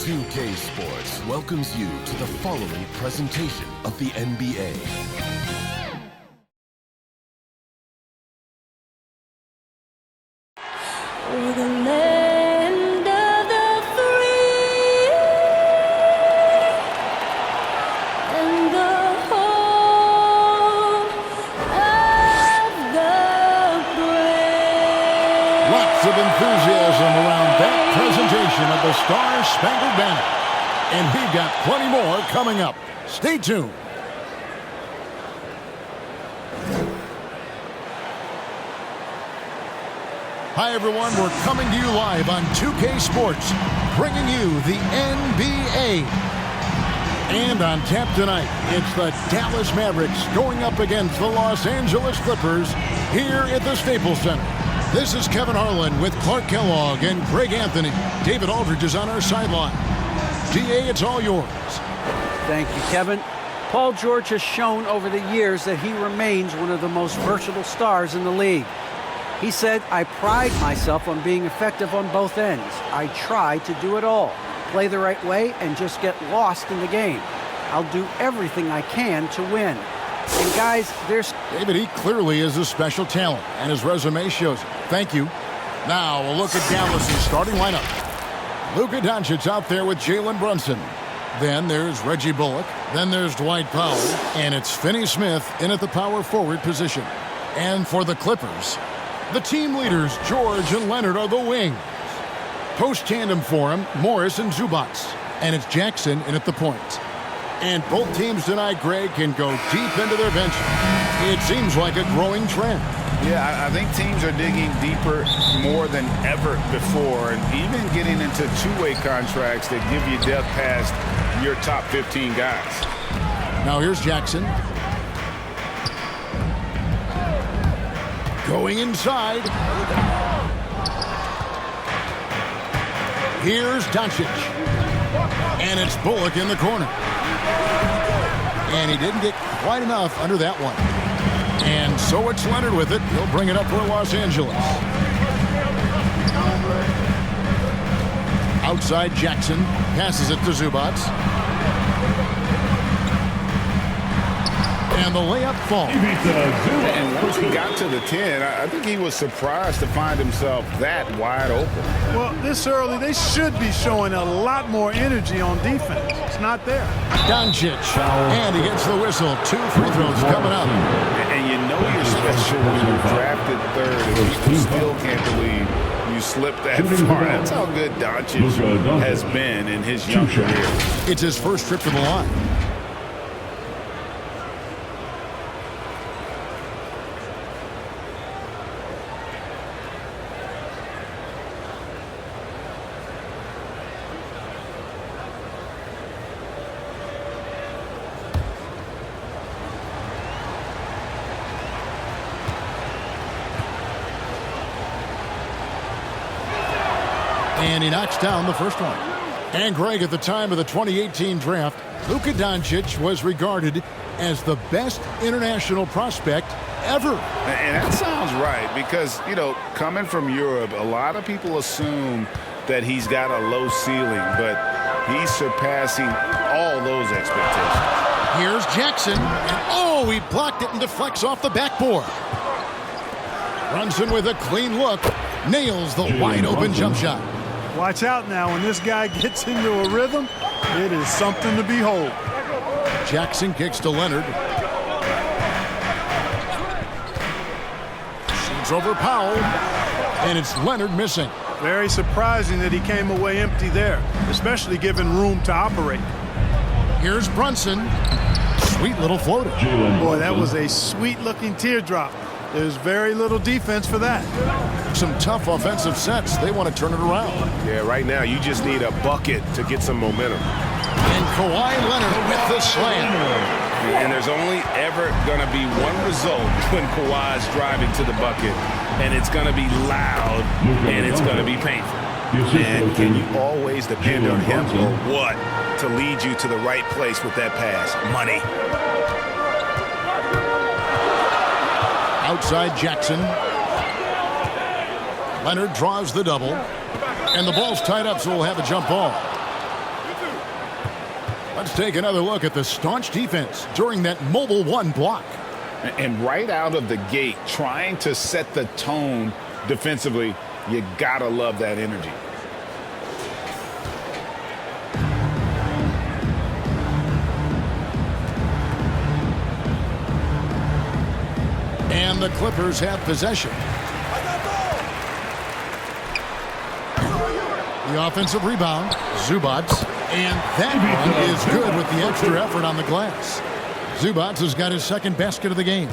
NBA2K Sports welcomes you to the following presentation of the NBA. We're the land of the free and the home of the brave. Lots of enthusiasm around that presentation of the Star-Spangled Banner. And we've got plenty more coming up. Stay tuned. Hi, everyone. We're coming to you live on 2K Sports, bringing you the NBA. And on tap tonight, it's the Dallas Mavericks going up against the Los Angeles Clippers here at the Staples Center. This is Kevin Harlan with Clark Kellogg and Greg Anthony. David Aldridge is on our sideline. DA, it's all yours. Thank you, Kevin. Paul George has shown over the years that he remains one of the most versatile stars in the league. He said, "I pride myself on being effective on both ends. I try to do it all, play the right way, and just get lost in the game. I'll do everything I can to win." And guys, there's... David, he clearly is a special talent, and his resume shows it. Thank you. Now, a look at Dallas' starting lineup. Luka Doncic out there with Jalen Brunson. Then there's Reggie Bullock. Then there's Dwight Powell. And it's Finney-Smith in at the power forward position. And for the Clippers, the team leaders, George and Leonard, are the wings. Post tandem for him, Morris and Zubac. And it's Jackson in at the point. And both teams tonight, Greg, can go deep into their bench. It seems like a growing trend. Yeah, I think teams are digging deeper more than ever before, and even getting into two-way contracts that give you depth past your top 15 guys. Now here's Jackson. Going inside. Here's Doncic. And it's Bullock in the corner. And he didn't get quite enough under that one. And so it's Leonard with it. He'll bring it up for Los Angeles. Outside Jackson. Passes it to Zubac. And the layup falls. And once he got to the 10, I think he was surprised to find himself that wide open. Well, this early, they should be showing a lot more energy on defense. It's not there. Doncic. And he gets the whistle. 2 free throws coming up. And you know you're special when you're drafted third, and people still can't believe you slipped that far. That's how good Doncic has been in his young career. It's his first trip to the line. And he knocks down the first one. And Greg, at the time of the 2018 draft, Luka Doncic was regarded as the best international prospect ever. And that sounds right because, you know, coming from Europe, a lot of people assume that he's got a low ceiling, but he's surpassing all those expectations. Here's Jackson. And oh, he blocked it and deflects off the backboard. Brunson with a clean look. Nails the wide-open jump shot. Watch out now. When this guy gets into a rhythm, it is something to behold. Jackson kicks to Leonard. Shoots over Powell. And it's Leonard missing. Very surprising that he came away empty there, especially given room to operate. Here's Brunson. Sweet little floater. Boy, that was a sweet-looking teardrop. There's very little defense for that. Some tough offensive sets. They want to turn it around. Yeah, right now you just need a bucket to get some momentum. And Kawhi Leonard with the slam. And there's only ever going to be one result when Kawhi's driving to the bucket, and it's going to be loud, and it's going to be painful. And can you always depend on him or what to lead you to the right place with that pass? Money. Outside Jackson. Leonard draws the double. And the ball's tied up, so we'll have a jump ball. Let's take another look at the staunch defense during that mobile one block. And right out of the gate, trying to set the tone defensively, you gotta love that energy. And the Clippers have possession. The offensive rebound, Zubac. And that one is good with the extra effort on the glass. Zubac has got his second basket of the game.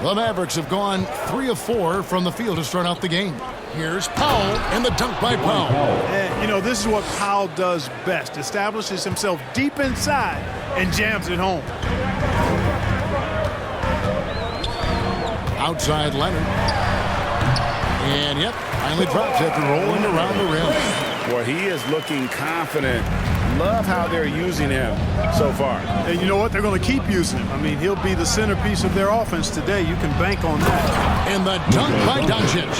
The Mavericks have gone 3 of 4 from the field to start out the game. Here's Powell and the dunk by Powell. And, you know, this is what Powell does best. Establishes himself deep inside and jams it home. Outside Leonard. And, yep, finally drops after rolling around the rim. Well, he is looking confident. Love how they're using him so far. And you know what? They're going to keep using him. I mean, he'll be the centerpiece of their offense today. You can bank on that. And the dunk by Doncic.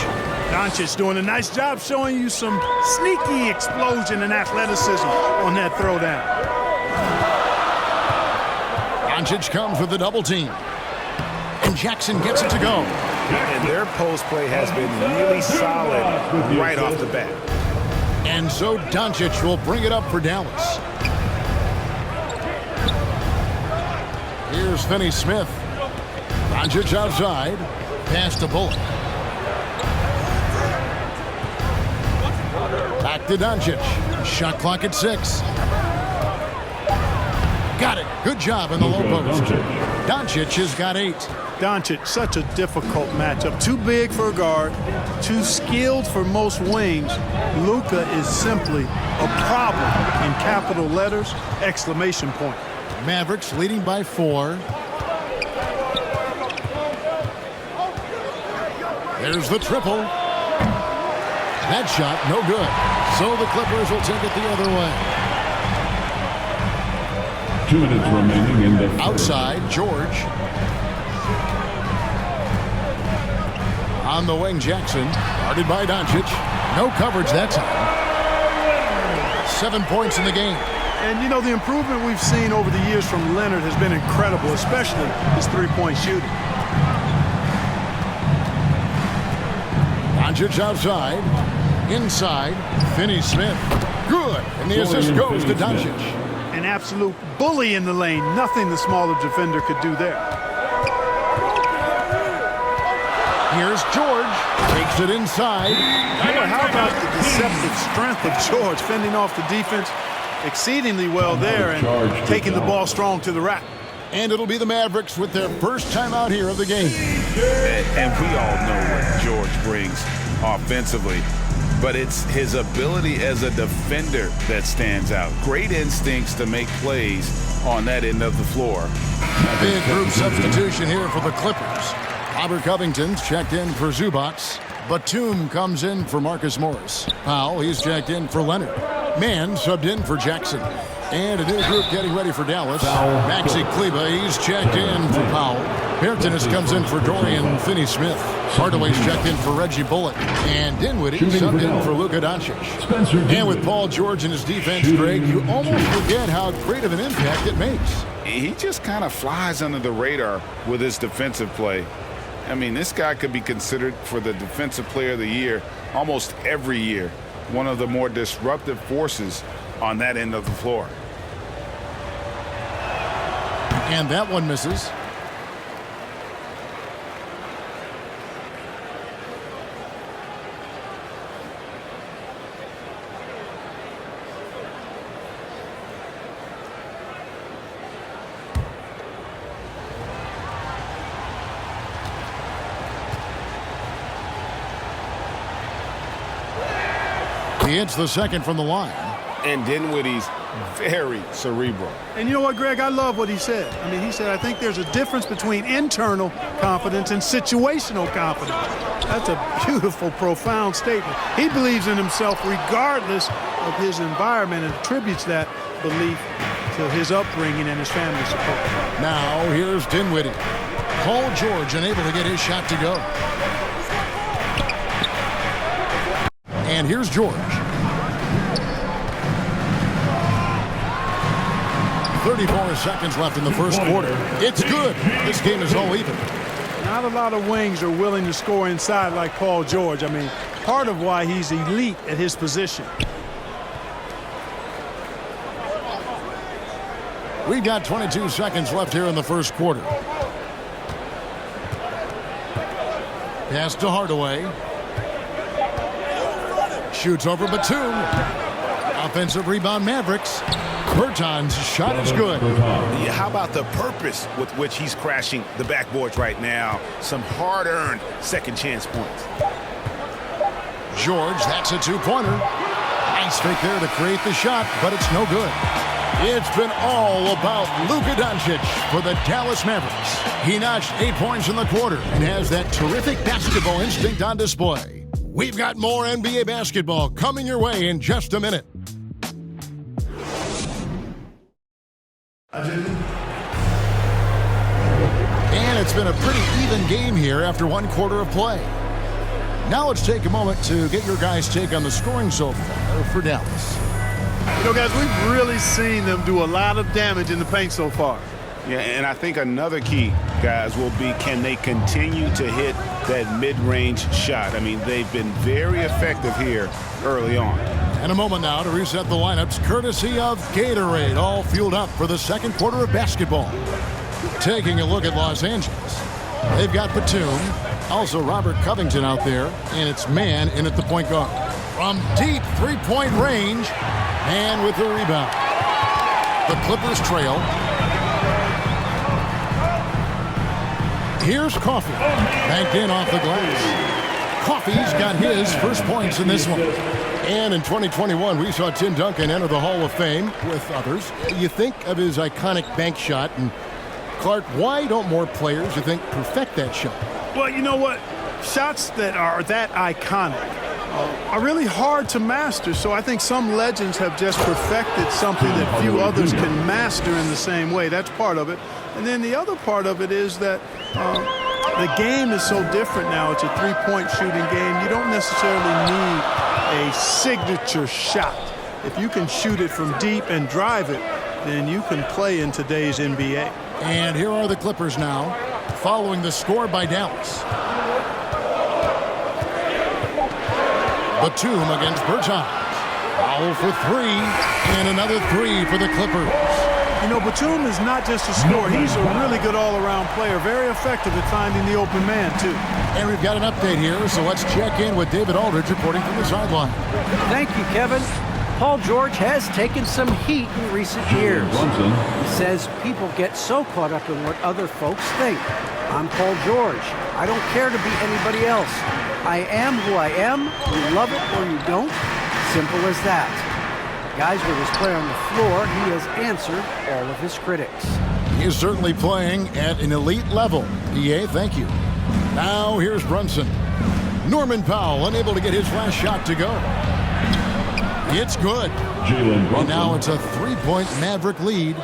Doncic doing a nice job showing you some sneaky explosion and athleticism on that throwdown. Doncic comes with the double team. And Jackson gets it to go. And their post play has been really solid right off the bat. And so Doncic will bring it up for Dallas. Here's Finney Smith. Doncic outside. Pass to Bullock. Back to Doncic. Shot clock at 6. Got it. Good job in the low post. Doncic has got 8. Doncic, such a difficult matchup. Too big for a guard, too skilled for most wings. Luka is simply a problem in capital letters, exclamation point. Mavericks leading by 4. There's the triple. That shot, no good. So the Clippers will take it the other way. 2 minutes remaining in the first. Outside, George. On the wing, Jackson. Guarded by Doncic. No coverage that time. 7 points in the game. And, you know, the improvement we've seen over the years from Leonard has been incredible, especially his three-point shooting. Doncic outside. Inside, Finney Smith. Good. And the assist goes to Doncic. An absolute bully in the lane. Nothing the smaller defender could do there. Here's George. Takes it inside. How about the deceptive strength of George fending off the defense exceedingly well there and taking the ball strong to the rack. And it'll be the Mavericks with their first time out here of the game. And we all know what George brings offensively, but it's his ability as a defender that stands out. Great instincts to make plays on that end of the floor. Big group substitution here for the Clippers. Robert Covington's checked in for Zubac. Batum comes in for Marcus Morris. Powell, he's checked in for Leonard. Mann subbed in for Jackson. And a new group getting ready for Dallas. Maxi Kleba, he's checked in for Powell. Hairtonus comes in for Dorian Finney-Smith. Hardaway's checked in for Reggie Bullock. And Dinwiddie subbed in for Luka Doncic. And with Paul George and his defense, Greg, you almost forget how great of an impact it makes. He just kind of flies under the radar with his defensive play. I mean, this guy could be considered for the Defensive Player of the Year almost every year. One of the more disruptive forces on that end of the floor. And that one misses. He hits the second from the line. And Dinwiddie's very cerebral. And you know what, Greg? I love what he said. I mean, he said, I think there's a difference between internal confidence and situational confidence. That's a beautiful, profound statement. He believes in himself regardless of his environment and attributes that belief to his upbringing and his family support. Now, here's Dinwiddie. Paul George unable to get his shot to go. And here's George. 34 seconds left in the first quarter. It's good. This game is all even. Not a lot of wings are willing to score inside like Paul George. I mean, part of why he's elite at his position. We've got 22 seconds left here in the first quarter. Pass to Hardaway. Shoots over Batum. Offensive rebound, Mavericks. Berton's shot is good. Yeah, how about the purpose with which he's crashing the backboards right now? Some hard-earned second chance points. George, that's a two-pointer. Nice fake there to create the shot, but it's no good. It's been all about Luka Doncic for the Dallas Mavericks. He notched 8 points in the quarter and has that terrific basketball instinct on display. We've got more NBA basketball coming your way in just a minute. And it's been a pretty even game here after one quarter of play. Now let's take a moment to get your guys' take on the scoring so far for Dallas. You know, guys, we've really seen them do a lot of damage in the paint so far. Yeah, and I think another key, guys, will be can they continue to hit that mid-range shot? I mean, they've been very effective here early on. And a moment now to reset the lineups, courtesy of Gatorade, all fueled up for the second quarter of basketball. Taking a look at Los Angeles. They've got Batum, also Robert Covington out there, and it's Man in at the point guard. From deep three-point range, Man with the rebound. The Clippers trail. Here's Coffee, banked in off the glass. Coffee's got his first points in this one. And in 2021, we saw Tim Duncan enter the Hall of Fame with others. You think of his iconic bank shot, and Clark, why don't more players, you think, perfect that shot? Well, you know what? Shots that are that iconic are really hard to master, so I think some legends have just perfected something that few others can master in the same way. That's part of it. And then the other part of it is that the game is so different now. It's a three-point shooting game. You don't necessarily need a signature shot. If you can shoot it from deep and drive it, then you can play in today's NBA. And here are the Clippers now, following the score by Dallas. Batum against Berton. Foul for three, and another three for the Clippers. You know, Batum is not just a scorer. He's a really good all-around player, very effective at finding the open man, too. And we've got an update here, so let's check in with David Aldridge reporting from the sideline. Thank you, Kevin. Paul George has taken some heat in recent years. He says people get so caught up in what other folks think. I'm Paul George. I don't care to be anybody else. I am who I am. You love it or you don't. Simple as that. Guys, with his play on the floor, he has answered all of his critics. He is certainly playing at an elite level. EA, thank you. Now here's Brunson. Norman Powell unable to get his last shot to go. It's good. And now it's a three-point Maverick lead.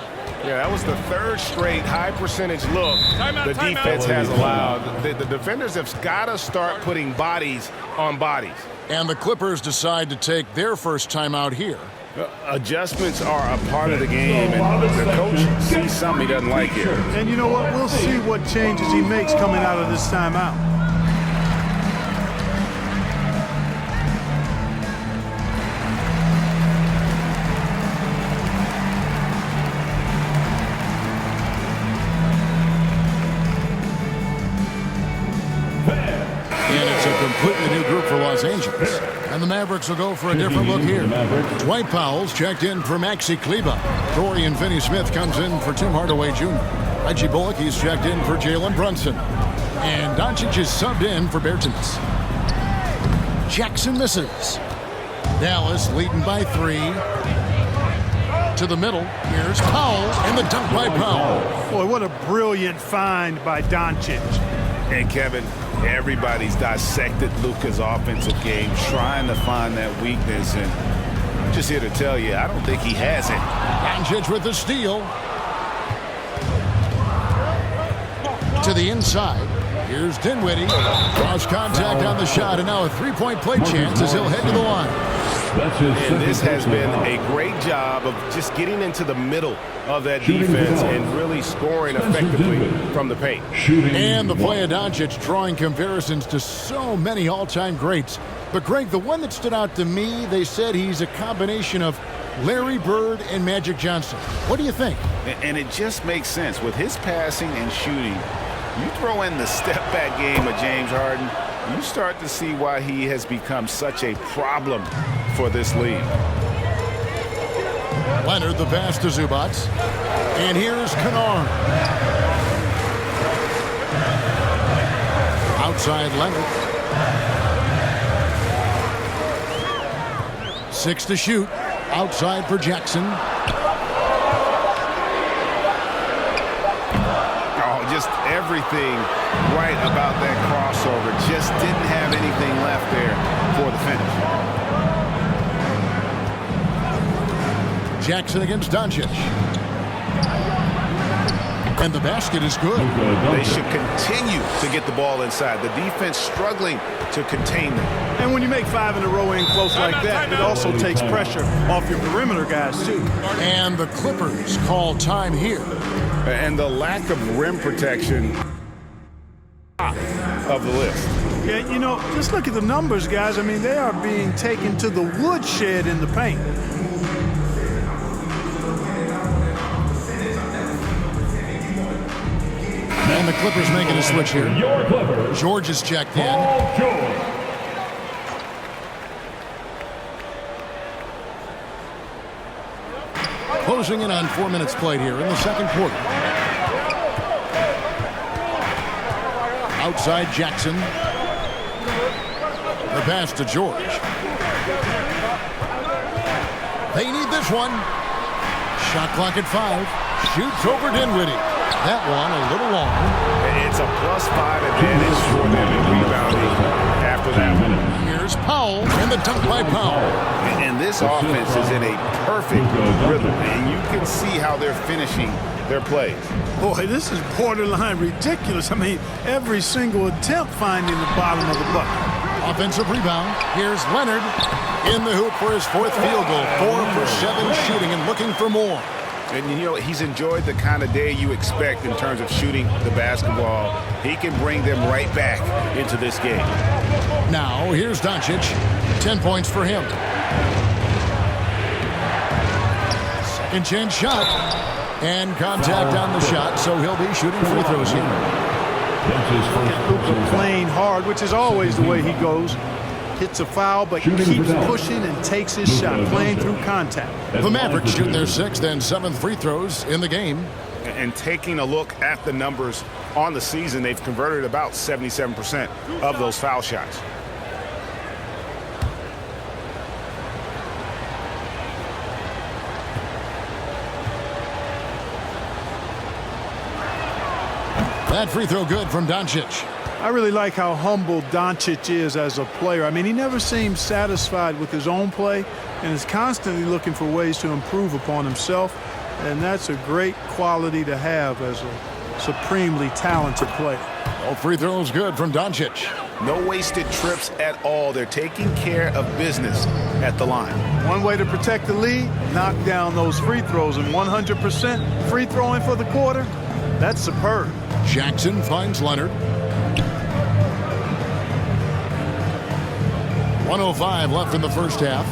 Yeah, that was the third straight high-percentage look the defense has allowed. The defenders have got to start putting bodies on bodies. And the Clippers decide to take their first timeout here. Adjustments are a part of the game, and the coach sees something he doesn't like here. And you know what? We'll see what changes he makes coming out of this timeout. Completely new group for Los Angeles. And the Mavericks will go for a different look here. Dwight Powell's checked in for Maxi Kleber. Dorian Finney-Smith comes in for Tim Hardaway Jr. Reggie Bullock, he's checked in for Jalen Brunson. And Doncic is subbed in for Bertans. Jackson misses. Dallas leading by 3. To the middle. Here's Powell, and the dunk by Powell. Boy, what a brilliant find by Doncic. And Kevin, everybody's dissected Luka's offensive game, trying to find that weakness, and I'm just here to tell you, I don't think he has it. Doncic with the steal. To the inside. Here's Dinwiddie. Cross contact on the shot, and now a three-point play chance as he'll head to the line. That's his And this second has been personal a foul. great job of just getting into the middle of that defense and really scoring effectively from the paint. Shooting And the play one. of Doncic drawing comparisons to so many all-time greats. But, Greg, the one that stood out to me, they said he's a combination of Larry Bird and Magic Johnson. What do you think? And it just makes sense. With his passing and shooting, you throw in the step-back game of James Harden, you start to see why he has become such a problem for this league. Leonard, the pass to Zubac. And here's Kennard. Outside Leonard. 6 to shoot. Outside for Jackson. Oh, just everything right about that crossover. Just didn't have anything left there for the finish. Jackson against Doncic. And the basket is good. They should continue to get the ball inside. The defense struggling to contain them. And when you make 5 in a row in close like that, it also takes pressure off your perimeter guys, too. And the Clippers call time here. And the lack of rim protection of the list. Yeah, you know, just look at the numbers, guys. I mean, they are being taken to the woodshed in the paint. And the Clippers making a switch here. Your Clippers. George is checked in. Paul George. Closing in on 4 minutes played here in the second quarter. Outside Jackson. The pass to George. They need this one. Shot clock at 5. Shoots over Dinwiddie. That one a little long. It's a +5 advantage for them in rebounding after that one. Here's Powell and the dunk by Powell. And this offense is in a perfect rhythm, and you can see how they're finishing their plays. Boy, this is borderline ridiculous. I mean, every single attempt finding the bottom of the bucket. Offensive rebound. Here's Leonard in the hoop for his 4th field goal. 4 for 7 shooting and looking for more. And, you know, he's enjoyed the kind of day you expect in terms of shooting the basketball. He can bring them right back into this game. Now, here's Doncic. 10 points for him. Second chance shot. And contact on the shot, so he'll be shooting free throws here. That's his first personal foul. Playing hard, which is always the way he goes. Hits a foul, but Shooting keeps for Dallas. pushing and takes his shot, playing through contact. The Mavericks shoot their 6th and 7th free throws in the game. And taking a look at the numbers on the season, they've converted about 77% of those foul shots. That free throw good from Doncic. I really like how humble Doncic is as a player. I mean, he never seems satisfied with his own play and is constantly looking for ways to improve upon himself. And that's a great quality to have as a supremely talented player. All free throws good from Doncic. No wasted trips at all. They're taking care of business at the line. One way to protect the lead, knock down those free throws, and 100% free throwing for the quarter, that's superb. Jackson finds Leonard. 1:05 left in the first half.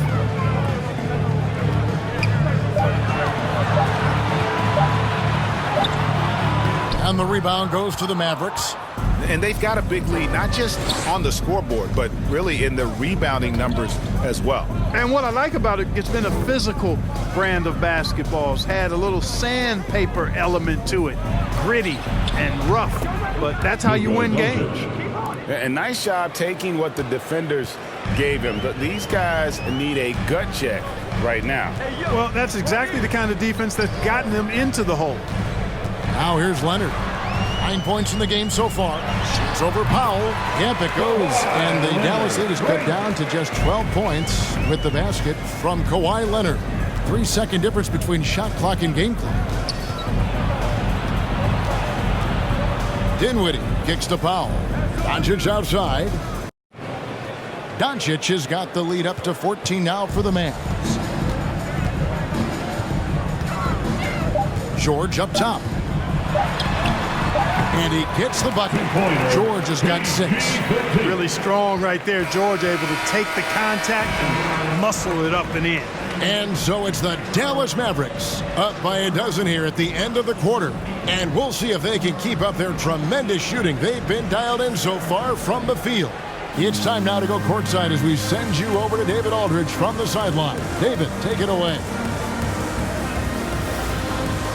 And the rebound goes to the Mavericks. And they've got a big lead, not just on the scoreboard, but really in the rebounding numbers as well. And what I like about it, it's been a physical brand of basketball. It's had a little sandpaper element to it, gritty and rough, but that's how you win games. And nice job taking what the defenders gave him. But these guys need a gut check right now. Well, that's exactly the kind of defense that's gotten them into the hole. Now here's Leonard. 9 points in the game so far. Shoots over Powell. Yep, it goes. And the Dallas lead is cut down to just 12 points with the basket from Kawhi Leonard. 3-second difference between shot clock and game clock. Dinwiddie kicks to Powell. Doncic outside. Doncic has got the lead up to 14 now for the Mavs. George up top. And he gets the bucket. George has got 6. Really strong right there. George able to take the contact and muscle it up and in. And so it's the Dallas Mavericks up by a dozen here at the end of the quarter. And we'll see if they can keep up their tremendous shooting. They've been dialed in so far from the field. It's time now to go courtside as we send you over to David Aldridge from the sideline. David, take it away.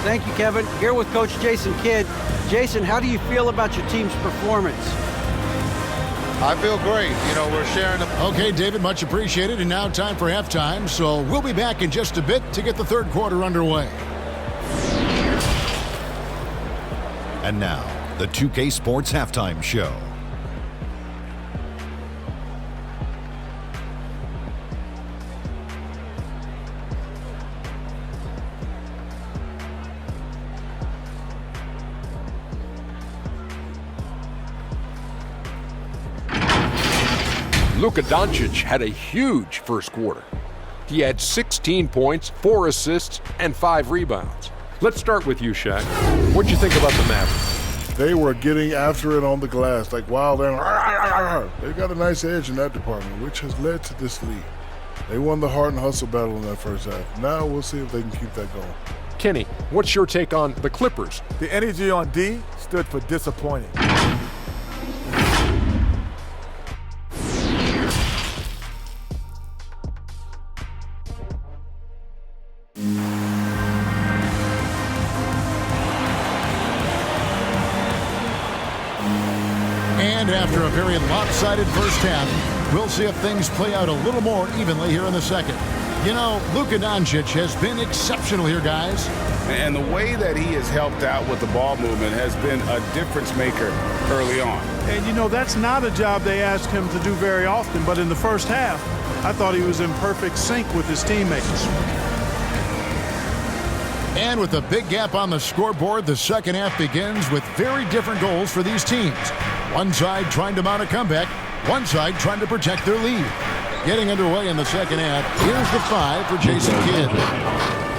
Thank you, Kevin. Here with Coach Jason Kidd. Jason, how do you feel about your team's performance? I feel great. You know, we're sharing the... Okay, David, much appreciated. And now time for halftime. So we'll be back in just a bit to get the third quarter underway. And now, the 2K Sports Halftime Show. Luka Doncic had a huge first quarter. He had 16 points, 4 assists, and 5 rebounds. Let's start with you, Shaq. What'd you think about the Mavericks? They were getting after it on the glass like wild animals. They got a nice edge in that department, which has led to this lead. They won the heart and hustle battle in that first half. Now we'll see if they can keep that going. Kenny, what's your take on the Clippers? The energy on D stood for disappointing. And after a very lopsided first half, we'll see if things play out a little more evenly here in the second. You know, Luka Doncic has been exceptional here, guys. And the way that he has helped out with the ball movement has been a difference maker early on. And, you know, that's not a job they ask him to do very often. But in the first half, I thought he was in perfect sync with his teammates. And with a big gap on the scoreboard, the second half begins with very different goals for these teams. One side trying to mount a comeback, one side trying to protect their lead. Getting underway in the second half, here's the 5 for Jason Kidd.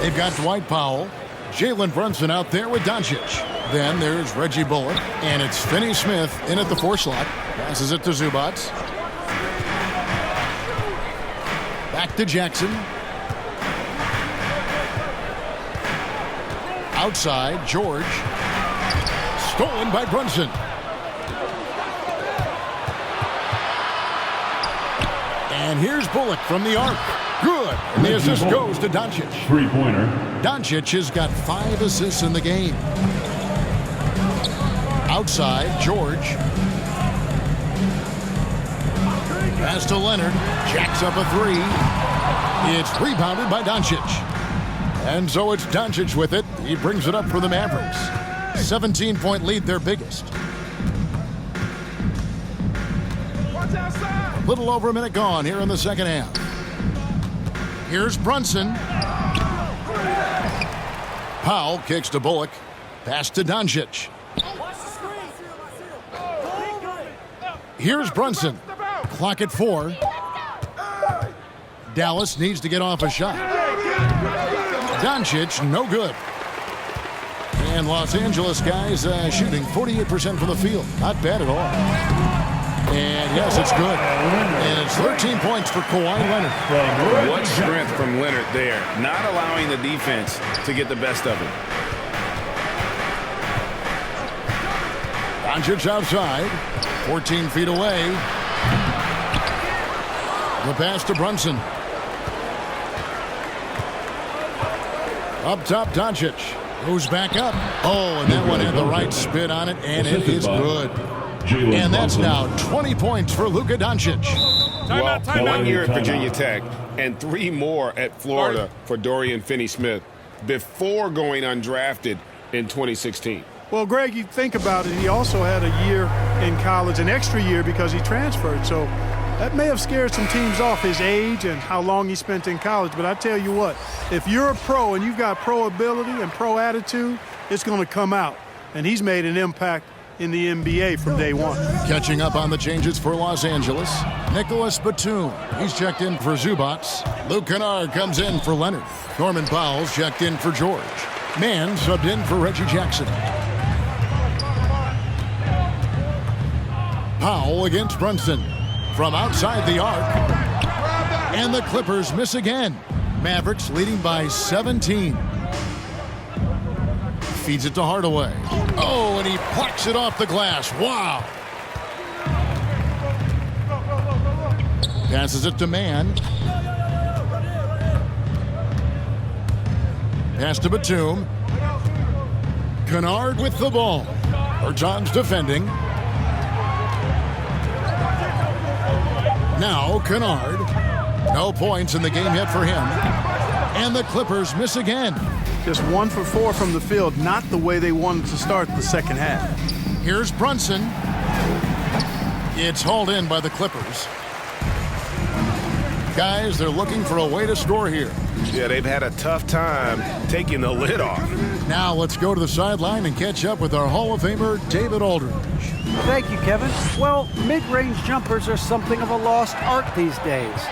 They've got Dwight Powell, Jalen Brunson out there with Doncic. Then there's Reggie Bullock, and it's Finney Smith in at the 4 slot. Passes it to Zubac. Back to Jackson. Outside, George. Stolen by Brunson. And here's Bullock from the arc. Good. And the assist goes to Doncic. Three-pointer. Doncic has got 5 assists in the game. Outside, George. Pass to Leonard. Jacks up a 3. It's rebounded by Doncic. And so it's Doncic with it. He brings it up for the Mavericks. 17-point lead, their biggest. A little over a minute gone here in the second half. Here's Brunson. Powell kicks to Bullock. Pass to Doncic. Here's Brunson. Clock at 4. Dallas needs to get off a shot. Doncic, no good. And Los Angeles guys shooting 48% from the field. Not bad at all. And yes, it's good. And it's 13 points for Kawhi Leonard. What strength from Leonard there, not allowing the defense to get the best of him. Doncic outside, 14 feet away. The pass to Brunson. Up top, Doncic. Goes back up. Oh, and that one had the right spin on it, and it is good. And that's now 20 points for Luka Doncic. Well, 1 year at Virginia Tech and 3 more at Florida for Dorian Finney-Smith before going undrafted in 2016. Well, Greg, you think about it, he also had a year in college, an extra year because he transferred. So that may have scared some teams off, his age and how long he spent in college. But I tell you what, if you're a pro and you've got pro ability and pro attitude, it's going to come out. And he's made an impact in the NBA from day one. Catching up on the changes for Los Angeles, Nicholas Batum. He's checked in for Zubats. Luke Kennard comes in for Leonard. Norman Powell's checked in for George. Mann subbed in for Reggie Jackson. Powell against Brunson. From outside the arc. And the Clippers miss again. Mavericks leading by 17. Feeds it to Hardaway. Oh, and he plucks it off the glass. Wow. Passes it to Mann. Pass to Batum. Kennard with the ball. Bertans defending. Now Kennard. No points in the game yet for him. And the Clippers miss again. Just 1 for 4 from the field, not the way they wanted to start the second half. Here's Brunson. It's hauled in by the Clippers. Guys, they're looking for a way to score here. Yeah, they've had a tough time taking the lid off. Now let's go to the sideline and catch up with our Hall of Famer, David Aldridge. Thank you, Kevin. Well, mid-range jumpers are something of a lost art these days.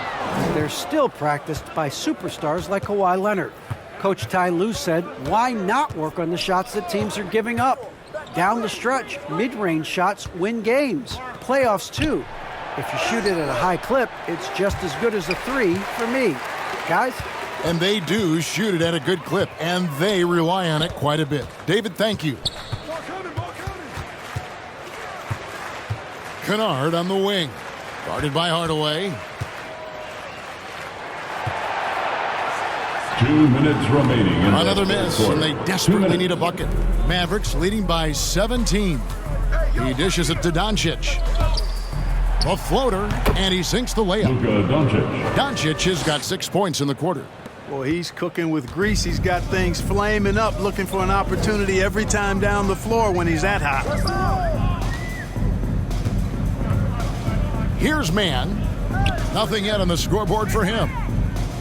They're still practiced by superstars like Kawhi Leonard. Coach Ty Lue said, why not work on the shots that teams are giving up? Down the stretch, mid-range shots win games. Playoffs, too. If you shoot it at a high clip, it's just as good as a 3 for me. Guys? And they do shoot it at a good clip, and they rely on it quite a bit. David, thank you. Kennard on the wing. Guarded by Hardaway. 2 minutes remaining. Another miss, and they desperately need a bucket. Mavericks leading by 17. He dishes it to Doncic. A floater, and he sinks the layup. Doncic has got 6 points in the quarter. Well, he's cooking with grease. He's got things flaming up, looking for an opportunity every time down the floor when he's that hot. Here's Mann. Nothing yet on the scoreboard for him.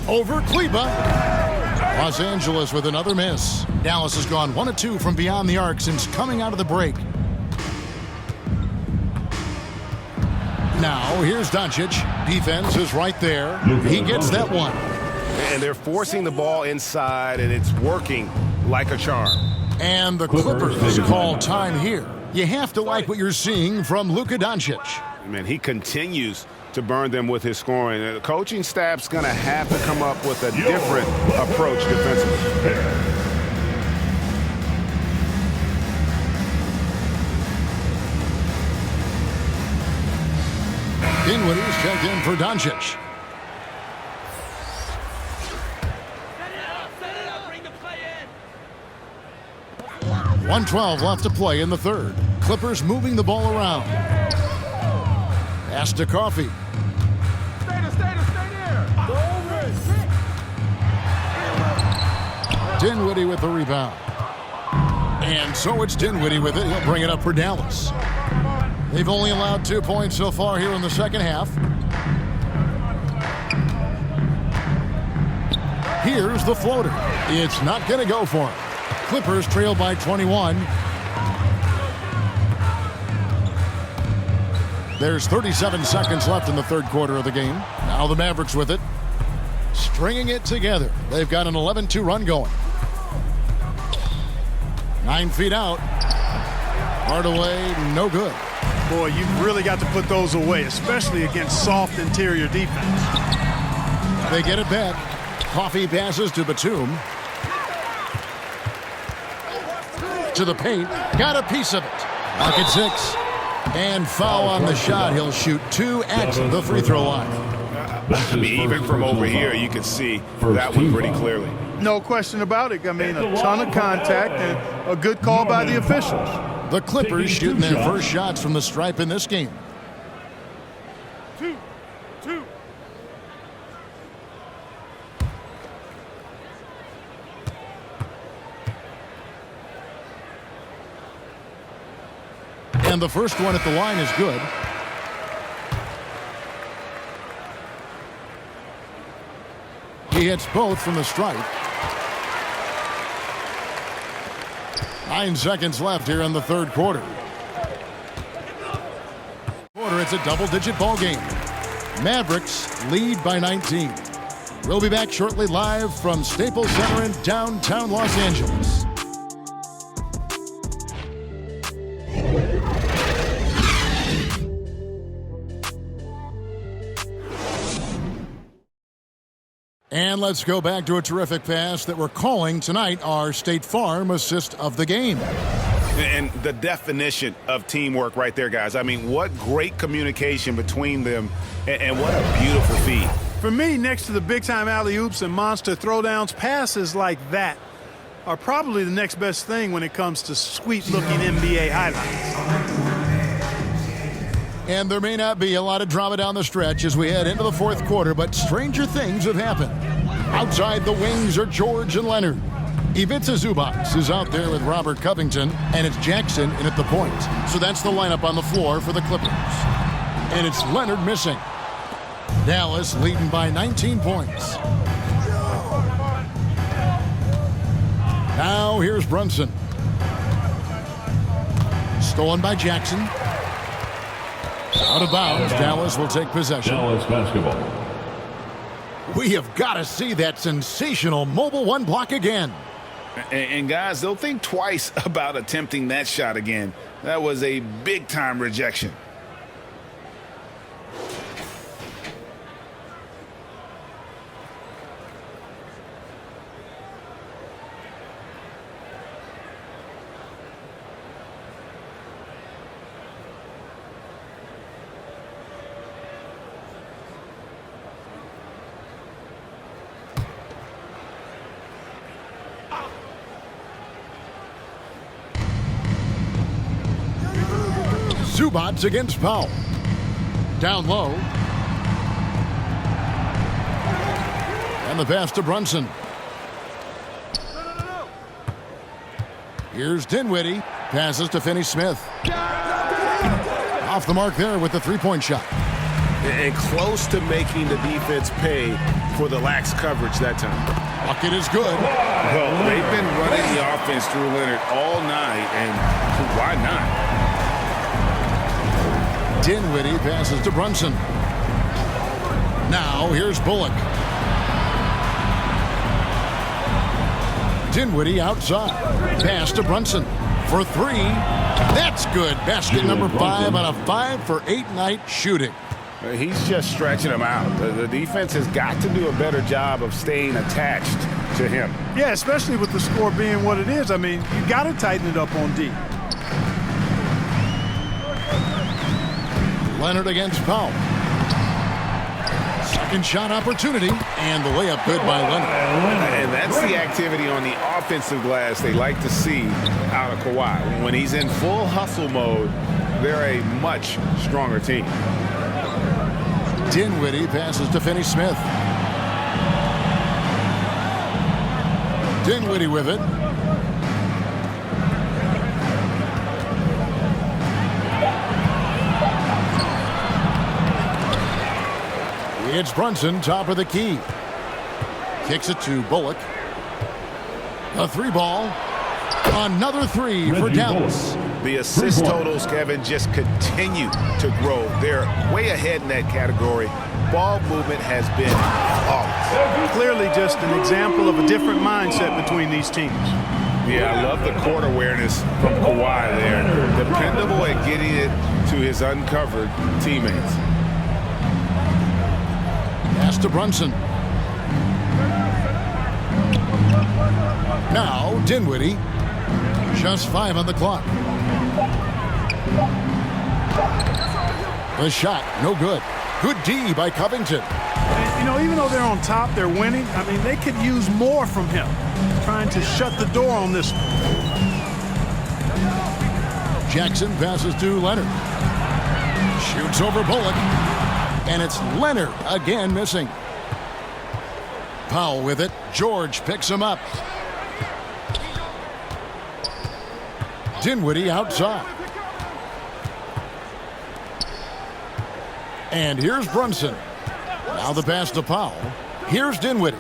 Over Kleba. Los Angeles with another miss. Dallas has gone 1 of 2 from beyond the arc since coming out of the break. Now, here's Doncic. Defense is right there. He gets that one. And they're forcing the ball inside, and it's working like a charm. And the Clippers call time here. You have to like what you're seeing from Luka Doncic. Man, he continues to burn them with his scoring. The coaching staff's going to have to come up with a different approach defensively. Dinwiddie's checked in for Doncic. Set it up, bring the play in. 1:12 left to play in the third. Clippers moving the ball around. Pass to Coffey. Stay there. Dinwiddie with the rebound. And so it's Dinwiddie with it. He'll bring it up for Dallas. They've only allowed 2 points so far here in the second half. Here's the floater. It's not going to go for him. Clippers trail by 21. There's 37 seconds left in the third quarter of the game. Now the Mavericks with it. Stringing it together. They've got an 11-2 run going. 9 feet out. Hardaway, no good. Boy, you've really got to put those away, especially against soft interior defense. They get it back. Coffey passes to Batum. To the paint. Got a piece of it. Mark at 6. And foul on the shot. He'll shoot 2 at the free throw line. I mean, even from over here, you can see that one pretty clearly. No question about it. I mean, a ton of contact and a good call by the officials. The Clippers shooting their first shots from the stripe in this game. 2. And the first one at the line is good. He hits both from the stripe. 9 seconds left here in the third quarter. it's a double-digit ball game. Mavericks lead by 19. We'll be back shortly live from Staples Center in downtown Los Angeles. And let's go back to a terrific pass that we're calling tonight our State Farm assist of the game. And the definition of teamwork right there, guys. I mean, what great communication between them, and what a beautiful feed. For me, next to the big-time alley-oops and monster throwdowns, passes like that are probably the next best thing when it comes to sweet-looking NBA highlights. And there may not be a lot of drama down the stretch as we head into the fourth quarter, but stranger things have happened. Outside the wings are George and Leonard. Ivica Zubac is out there with Robert Covington, and it's Jackson in at the point. So that's the lineup on the floor for the Clippers. And it's Leonard missing. Dallas leading by 19 points. Now here's Brunson. Stolen by Jackson. Out of bounds, Dallas will take possession. Dallas basketball. We have got to see that sensational mobile one block again. And guys, they'll think twice about attempting that shot again. That was a big-time rejection. Zubac against Powell. Down low. And the pass to Brunson. Here's Dinwiddie. Passes to Finney-Smith. Off the mark there with the three-point shot. And close to making the defense pay for the lax coverage that time. Bucket is good. Well, they've been running the offense through Leonard all night, and why not? Dinwiddie passes to Brunson. Now here's Bullock. Dinwiddie outside. Pass to Brunson for three. That's good. Basket number 5 on a 5-for-8 night shooting. He's just stretching him out. The defense has got to do a better job of staying attached to him. Yeah, especially with the score being what it is. I mean, you got to tighten it up on D. Leonard against Powell. Second shot opportunity, and the layup good by Leonard. And that's the activity on the offensive glass they like to see out of Kawhi. When he's in full hustle mode, they're a much stronger team. Dinwiddie passes to Finney-Smith. Dinwiddie with it. It's Brunson, top of the key. Kicks it to Bullock. A three ball. Another three for Dallas. The assist totals, Kevin, just continue to grow. They're way ahead in that category. Ball movement has been flawless. Clearly just an example of a different mindset between these teams. Yeah, I love the court awareness from Kawhi there. Dependable at getting it to his uncovered teammates. Pass to Brunson. Now Dinwiddie. Just 5 on the clock. The shot, no good. Good D by Covington. And, you know, even though they're on top, they're winning. I mean, they could use more from him. Trying to shut the door on this one. Jackson passes to Leonard. Shoots over Bullock. And it's Leonard again missing. Powell with it. George picks him up. Dinwiddie outside. And here's Brunson. Now the pass to Powell. Here's Dinwiddie.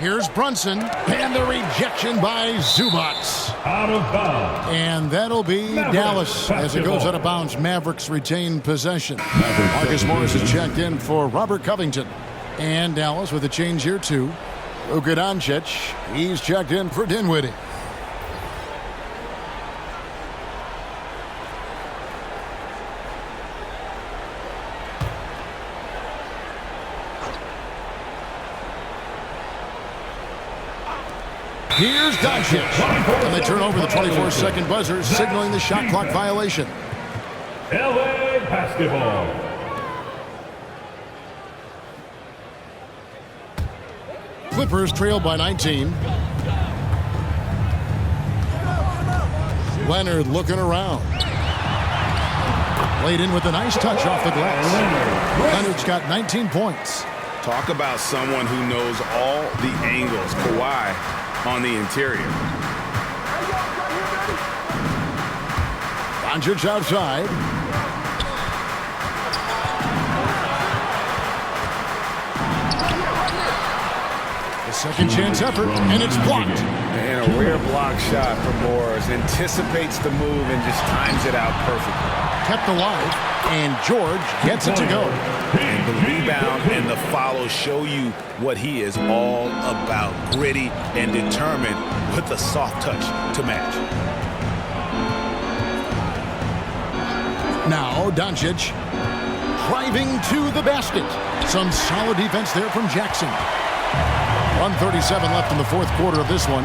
Here's Brunson, and the rejection by Zubac. Out of bounds. And that'll be Dallas as it goes out of bounds. Mavericks retain possession. Marcus Morris is checked in for Robert Covington. And Dallas with a change here too. Luka Doncic, he's checked in for Dinwiddie. Here's Doncic. And they turn over the 24-second buzzer, signaling the shot clock violation. LA basketball. Clippers trail by 19. Leonard looking around. Laid in with a nice touch off the glass. Leonard's got 19 points. Talk about someone who knows all the angles. Kawhi on the interior. Doncic outside. The second chance effort, and it's blocked. And a rare block shot from Morris. Anticipates the move and just times it out perfectly. Kept alive, and George gets it to go. And the rebound and the follow show you what he is all about. Gritty and determined with a soft touch to match. Now Doncic driving to the basket. Some solid defense there from Jackson. 1:37 left in the fourth quarter of this one.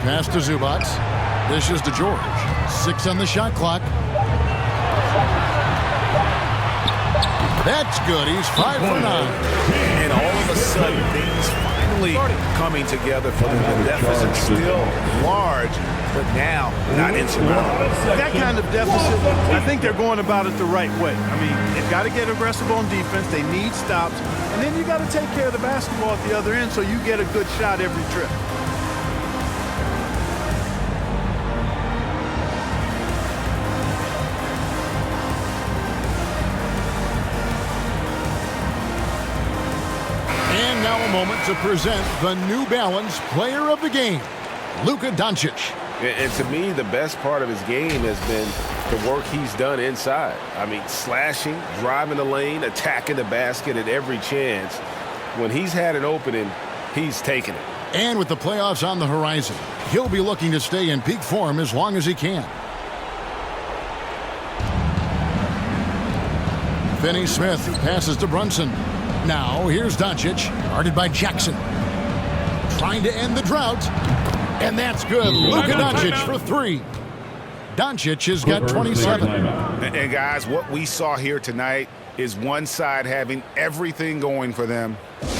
Pass to Zubac. Dishes to George. 6 on the shot clock. That's good. He's 5 for 9. And all of a sudden, things finally coming together for them. The deficit still large, but now not insurmountable. That kind of deficit, I think they're going about it the right way. I mean, they've got to get aggressive on defense. They need stops. And then you got to take care of the basketball at the other end so you get a good shot every trip. Now a moment to present the New Balance Player of the Game, Luka Doncic. And to me, the best part of his game has been the work he's done inside. I mean, slashing, driving the lane, attacking the basket at every chance. When he's had an opening, he's taken it. And with the playoffs on the horizon, he'll be looking to stay in peak form as long as he can. Finney-Smith passes to Brunson. Now, here's Doncic, guarded by Jackson. Trying to end the drought. And that's good. Luka Doncic for 3. Doncic has got 27. And guys, what we saw here tonight is one side having everything going for them.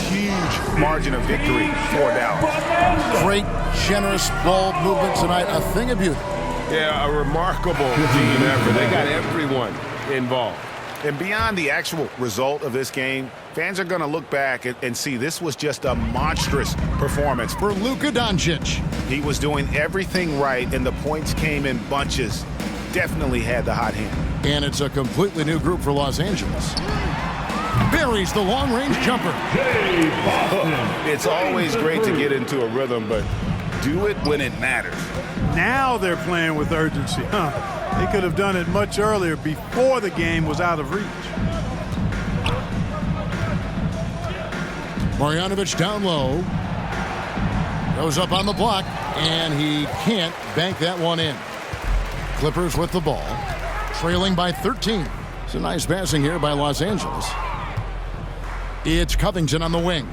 Huge margin of victory for Dallas. Great, generous ball movement tonight. A thing of beauty. Yeah, a remarkable team effort. They got everyone involved. And beyond the actual result of this game, fans are going to look back and see this was just a monstrous performance for Luka Doncic. He was doing everything right, and the points came in bunches. Definitely had the hot hand. And it's a completely new group for Los Angeles. Buries the long-range jumper. It's always great to get into a rhythm, but do it when it matters. Now they're playing with urgency. They could have done it much earlier before the game was out of reach. Marjanovic down low. Goes up on the block, and he can't bank that one in. Clippers with the ball, trailing by 13. It's a nice passing here by Los Angeles. It's Covington on the wing.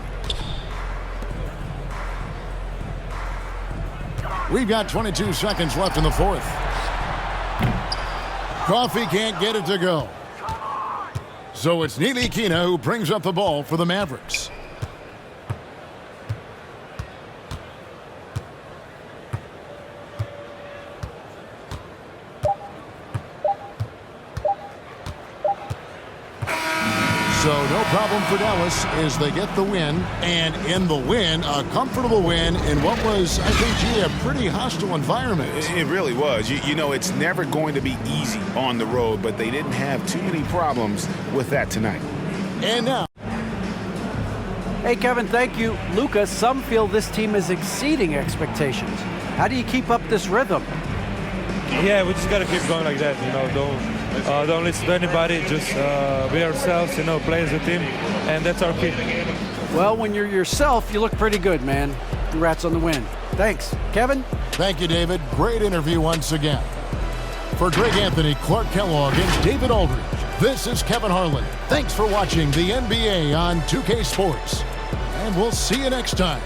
We've got 22 seconds left in the fourth. Coffee can't get it to go. So it's Ntilikina who brings up the ball for the Mavericks. So no problem for Dallas as they get the win. And in the win, a comfortable win in what was, I think, gee, a pretty hostile environment. It really was. You know, it's never going to be easy on the road, but they didn't have too many problems with that tonight. And now. Hey, Kevin, thank you. Luka, some feel this team is exceeding expectations. How do you keep up this rhythm? Yeah, we just got to keep going like that. You know, don't listen to anybody. Just be ourselves, you know, play as a team, and that's our key. Well, when you're yourself, you look pretty good, man. Congrats on the win. Thanks. Kevin? Thank you, David. Great interview once again. For Greg Anthony, Clark Kellogg, and David Aldridge, this is Kevin Harlan. Thanks for watching the NBA on 2K Sports. And we'll see you next time.